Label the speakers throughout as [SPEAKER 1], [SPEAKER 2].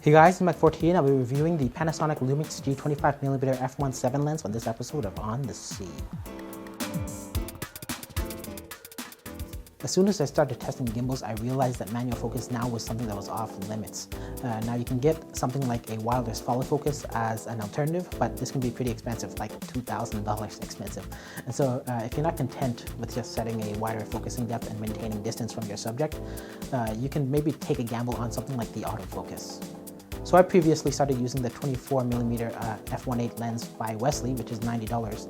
[SPEAKER 1] Hey guys, I'm M4T and I'll be reviewing the Panasonic Lumix G25mm f1.7 lens on this episode of On the Sea. As soon as I started testing gimbals, I realized that manual focus now was something that was off limits. Now you can get something like a wireless follow focus as an alternative, but this can be pretty expensive, like $2,000 expensive. And so if you're not content with just setting a wider focusing depth and maintaining distance from your subject, you can maybe take a gamble on something like the autofocus. So I previously started using the 24mm f1.8 lens by Wesley, which is $90.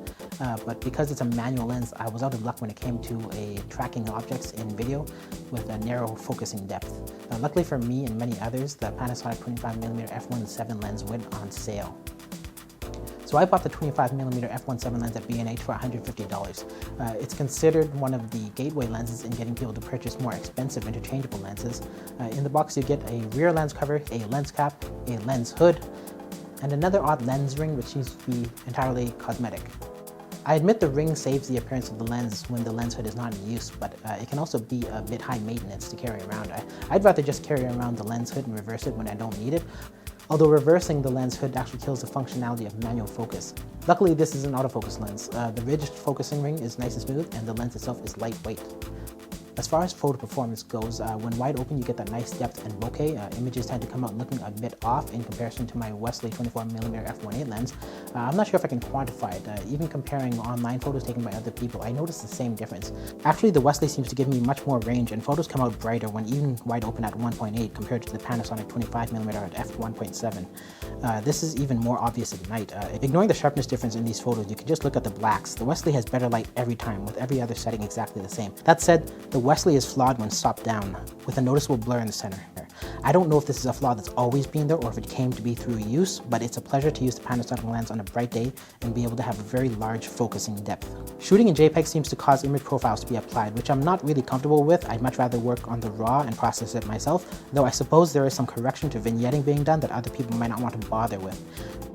[SPEAKER 1] But because it's a manual lens, I was out of luck when it came to tracking objects in video with a narrow focusing depth. Luckily for me and many others, the Panasonic 25mm f1.7 lens went on sale. So I bought the 25mm f1.7 lens at B&H for $150. It's considered one of the gateway lenses in getting people to purchase more expensive interchangeable lenses. In the box you get a rear lens cover, a lens cap, a lens hood, and another odd lens ring which seems to be entirely cosmetic. I admit the ring saves the appearance of the lens when the lens hood is not in use, but it can also be a bit high maintenance to carry around. I'd rather just carry around the lens hood and reverse it when I don't need it. Although reversing the lens hood actually kills the functionality of manual focus. Luckily, this is an autofocus lens. The ridged focusing ring is nice and smooth, and the lens itself is lightweight. As far as photo performance goes, when wide open you get that nice depth and bokeh. Images tend to come out looking a bit off in comparison to my Wesley 24mm f1.8 lens. I'm not sure if I can quantify it. Even comparing online photos taken by other people, I noticed the same difference. Actually, the Wesley seems to give me much more range and photos come out brighter when even wide open at 1.8 compared to the Panasonic 25mm at f1.7. This is even more obvious at night. Ignoring the sharpness difference in these photos, you can just look at the blacks. The Wesley has better light every time, with every other setting exactly the same. That said, the Wesley is flawed when stopped down, with a noticeable blur in the center. I don't know if this is a flaw that's always been there or if it came to be through use, but it's a pleasure to use the Panasonic lens on a bright day and be able to have a very large focusing depth. Shooting in JPEG seems to cause image profiles to be applied, which I'm not really comfortable with. I'd much rather work on the RAW and process it myself, though I suppose there is some correction to vignetting being done that other people might not want to bother with.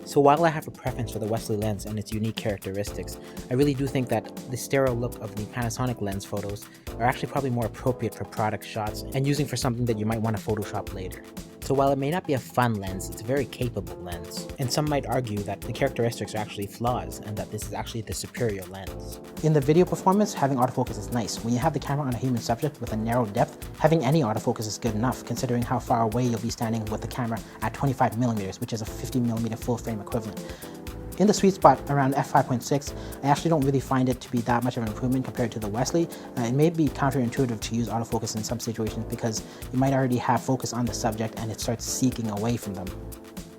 [SPEAKER 1] So while I have a preference for the Wesley lens and its unique characteristics, I really do think that the stereo look of the Panasonic lens photos are actually probably more appropriate for product shots and using for something that you might want to Photoshop later. So while it may not be a fun lens, it's a very capable lens. And some might argue that the characteristics are actually flaws and that this is actually the superior lens. In the video performance, having autofocus is nice. When you have the camera on a human subject with a narrow depth, having any autofocus is good enough considering how far away you'll be standing with the camera at 25mm, which is a 50mm full frame equivalent. In the sweet spot around f5.6, I actually don't really find it to be that much of an improvement compared to the Wesley. It may be counterintuitive to use autofocus in some situations because you might already have focus on the subject and it starts seeking away from them.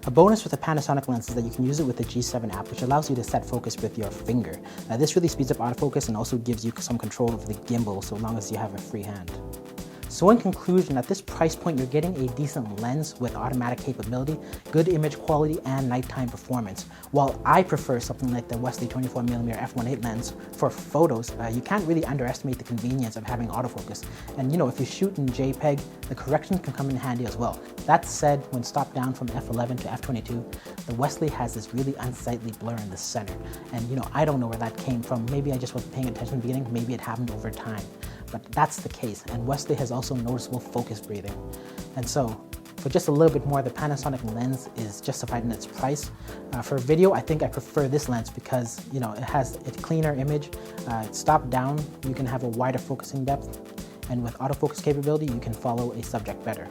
[SPEAKER 1] A bonus with the Panasonic lens is that you can use it with the G7 app, which allows you to set focus with your finger. This really speeds up autofocus and also gives you some control of the gimbal so long as you have a free hand. So in conclusion, at this price point, you're getting a decent lens with automatic capability, good image quality, and nighttime performance. While I prefer something like the Wesley 24mm f1.8 lens for photos, you can't really underestimate the convenience of having autofocus. And if you shoot in JPEG, the corrections can come in handy as well. That said, when stopped down from f11 to f22, the Wesley has this really unsightly blur in the center. And I don't know where that came from. Maybe I just wasn't paying attention in the beginning, maybe it happened over time. But that's the case, and Wesley has also noticeable focus breathing. And so, for just a little bit more, the Panasonic lens is justified in its price. For video, I think I prefer this lens because it has a cleaner image, it's stopped down, you can have a wider focusing depth, and with autofocus capability, you can follow a subject better.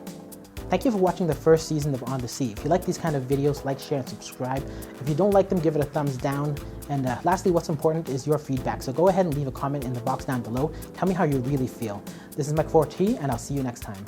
[SPEAKER 1] Thank you for watching the first season of On the Sea. If you like these kind of videos, like, share, and subscribe. If you don't like them, give it a thumbs down. And lastly, what's important is your feedback. So go ahead and leave a comment in the box down below. Tell me how you really feel. This is M4T, and I'll see you next time.